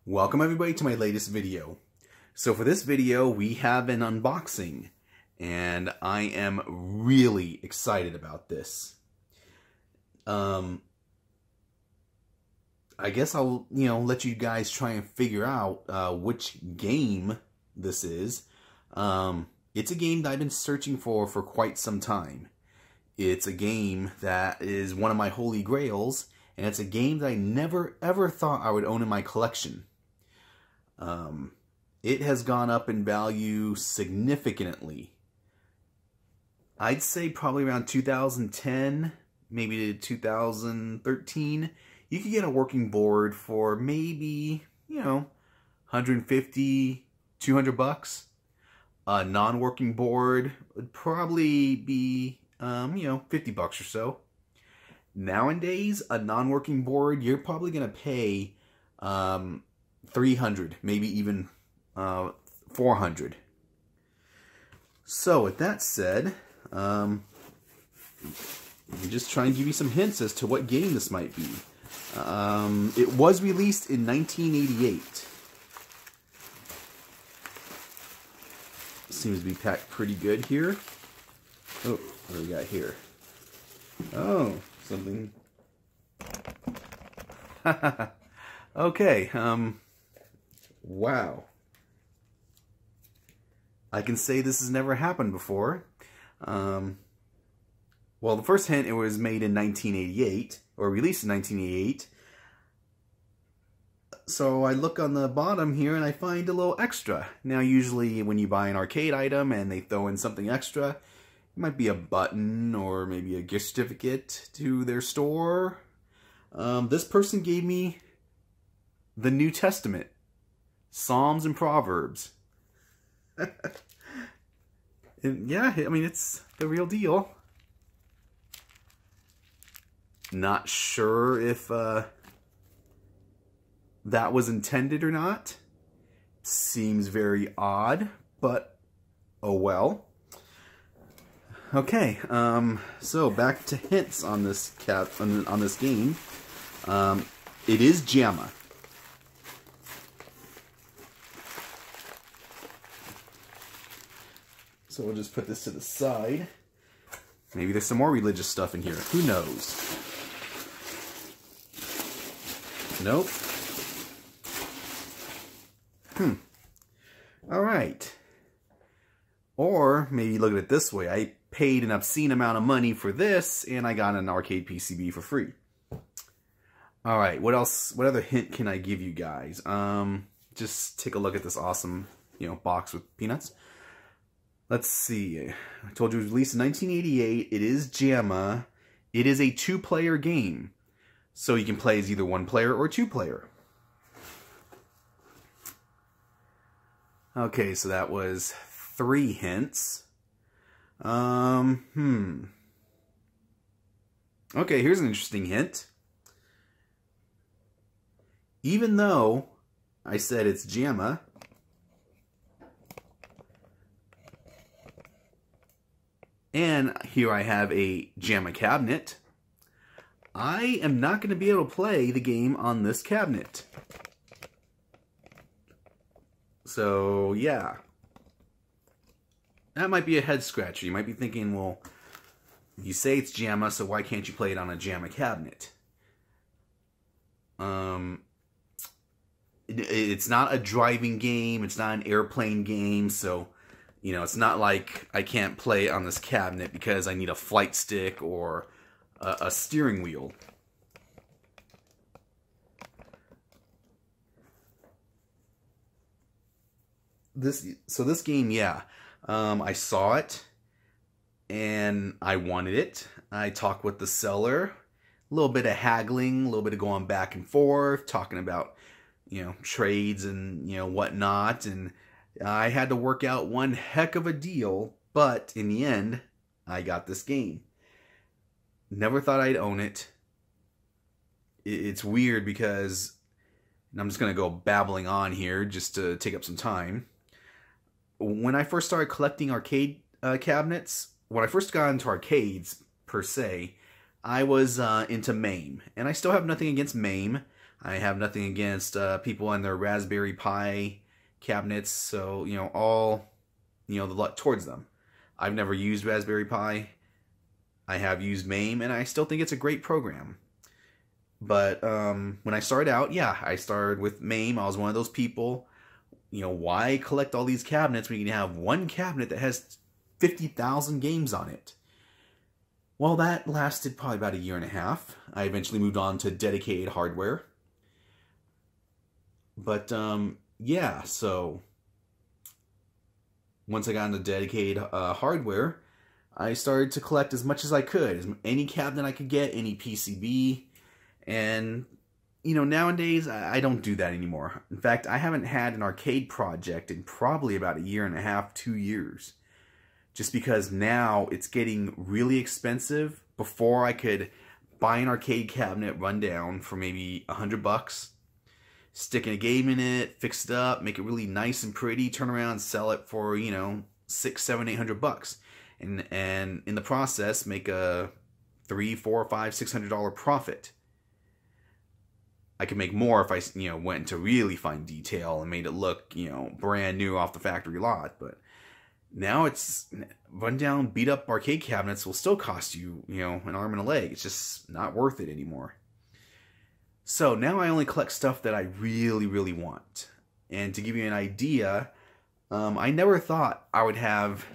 Welcome everybody to my latest video. So for this video we have an unboxing and I am really excited about this. I guess I'll let you guys try and figure out which game this is. It's a game that I've been searching for quite some time. It's a game that is one of my holy grails, and it's a game that I never ever thought I would own in my collection. It has gone up in value significantly. I'd say probably around 2010, maybe to 2013, you could get a working board for maybe, 150, 200 bucks. A non-working board would probably be, 50 bucks or so. Nowadays, a non-working board, you're probably going to pay, 300, maybe even 400. So with that said, I'm just trying to give you some hints as to what game this might be. It was released in 1988. Seems to be packed pretty good here. Oh, what do we got here? Oh, something. Okay, wow. I can say this has never happened before. Well, the first hint, it was made in 1988, or released in 1988. So I look on the bottom here and I find a little extra. Now, usually when you buy an arcade item and they throw in something extra, it might be a button or maybe a gift certificate to their store. This person gave me the New Testament, Psalms and Proverbs. And yeah, I mean, it's the real deal. Not sure if that was intended or not. Seems very odd, but oh well. Okay, so back to hints on this on this game. It is JAMA. So we'll just put this to the side. Maybe there's some more religious stuff in here. Who knows? Nope. Alright. Or maybe look at it this way. I paid an obscene amount of money for this, and I got an arcade PCB for free. Alright, what else? What other hint can I give you guys? Just take a look at this awesome, box with peanuts. Let's see. I told you it was released in 1988. It is JAMA. It is a two-player game. So you can play as either one player or two player. Okay, so that was 3 hints. Okay, here's an interesting hint. Even though I said it's JAMA, and here I have a JAMA cabinet, I am not going to be able to play the game on this cabinet. So, yeah. That might be a head scratcher. You might be thinking, well, you say it's JAMA, so why can't you play it on a JAMA cabinet? It's not a driving game. It's not an airplane game, so it's not like I can't play on this cabinet because I need a flight stick or a steering wheel. This game, yeah. I saw it and I wanted it. I talked with the seller. A little bit of haggling, a little bit of going back and forth, talking about, trades and, whatnot. And I had to work out one heck of a deal, but in the end, I got this game. Never thought I'd own it. It's weird because, and I'm just going to go babbling on here just to take up some time. When I first started collecting arcade cabinets, when I first got into arcades, per se, I was into MAME. And I still have nothing against MAME. I have nothing against people and their Raspberry Pi cabinets, so, you know, all, you know, the luck towards them. I've never used Raspberry Pi. I have used MAME, and I still think it's a great program. But when I started out, yeah, I started with MAME. I was one of those people, you know, why collect all these cabinets when you can have one cabinet that has 50,000 games on it? Well, that lasted probably about a year and a half. I eventually moved on to dedicated hardware. But, yeah, so once I got into dedicated hardware, I started to collect as much as I could. Any cabinet I could get, any PCB. And, you know, nowadays, I don't do that anymore. In fact, I haven't had an arcade project in probably about a year and a half, 2 years. Just because now it's getting really expensive. Before I could buy an arcade cabinet run down for maybe $100, stick in a game in it, fix it up, make it really nice and pretty, turn around, sell it for, you know, $600, $700, $800, and in the process make a $300, $400, $500, $600 profit. I could make more if I, you know, went into really fine detail and made it look, you know, brand new off the factory lot. But now it's run-down, beat-up arcade cabinets will still cost you, you know, an arm and a leg. It's just not worth it anymore. So now I only collect stuff that I really, really want. And to give you an idea, I never thought I would have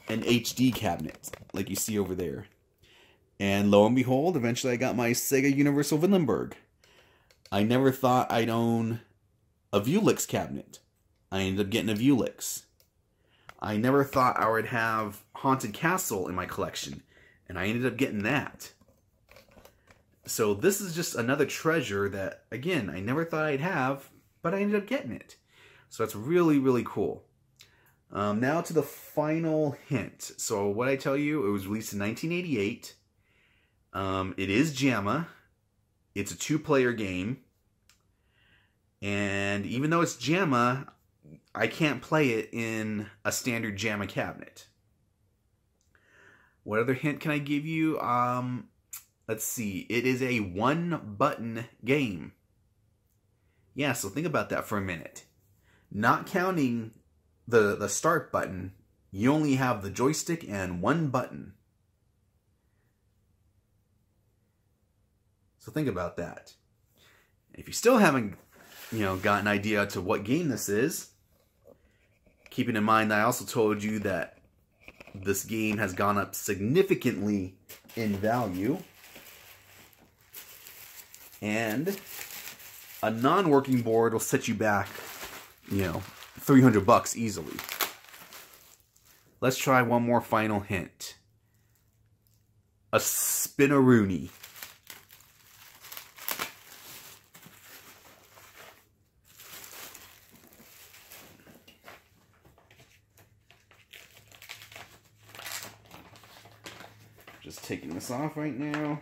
an HD cabinet like you see over there. And lo and behold, eventually I got my Sega Universal Vindenburg. I never thought I'd own a Vuelix cabinet. I ended up getting a Vuelix. I never thought I would have Haunted Castle in my collection, and I ended up getting that. So this is just another treasure that, again, I never thought I'd have, but I ended up getting it. So that's really, really cool. Now to the final hint. So what I tell you, it was released in 1988. It is JAMA. It's a 2-player game. And even though it's JAMA, I can't play it in a standard JAMA cabinet. What other hint can I give you? Let's see. It is a 1-button game. Yeah, so think about that for a minute. Not counting the start button, you only have the joystick and 1 button. So think about that. If you still haven't, you know, got an idea to what game this is, keeping in mind that I also told you that this game has gone up significantly in value. And a non-working board will set you back, you know, $300 easily. Let's try one more final hint. A spinaroonie. Just taking this off right now.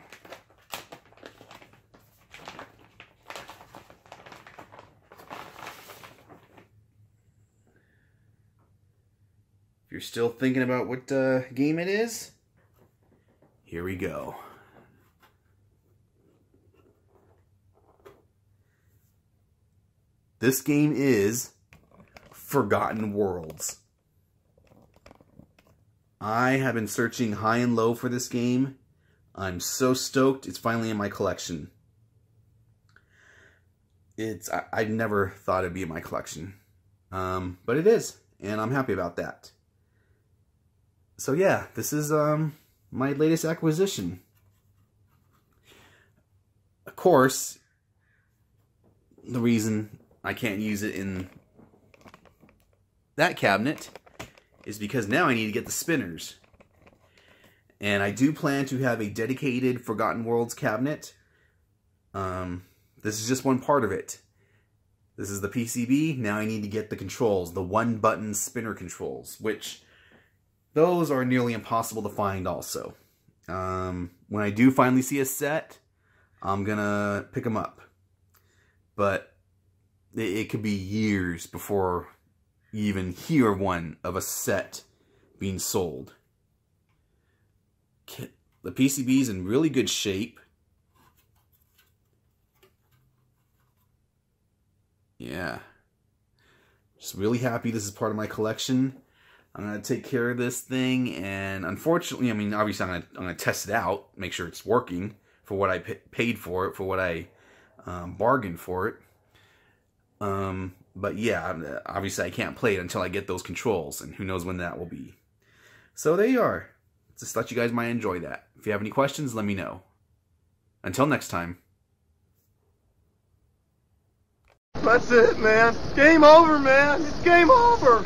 If you're still thinking about what game it is, here we go. This game is Forgotten Worlds. I have been searching high and low for this game. I'm so stoked it's finally in my collection. I never thought it'd be in my collection. But it is, and I'm happy about that. So yeah, this is my latest acquisition. Of course, the reason I can't use it in that cabinet is because now I need to get the spinners. And I do plan to have a dedicated Forgotten Worlds cabinet. This is just one part of it. This is the PCB. Now I need to get the controls, the 1-button spinner controls, which those are nearly impossible to find also. When I do finally see a set, I'm gonna pick them up. But it could be years before you even hear one of a set being sold. The PCB's in really good shape. yeah. Just really happy this is part of my collection. I'm going to take care of this thing, and unfortunately, I mean, obviously I'm going to test it out, make sure it's working for what I paid for it, for what I bargained for it. But yeah, obviously I can't play it until I get those controls, and who knows when that will be. So there you are. Just thought you guys might enjoy that. If you have any questions, let me know. Until next time. That's it, man. Game over, man. It's game over.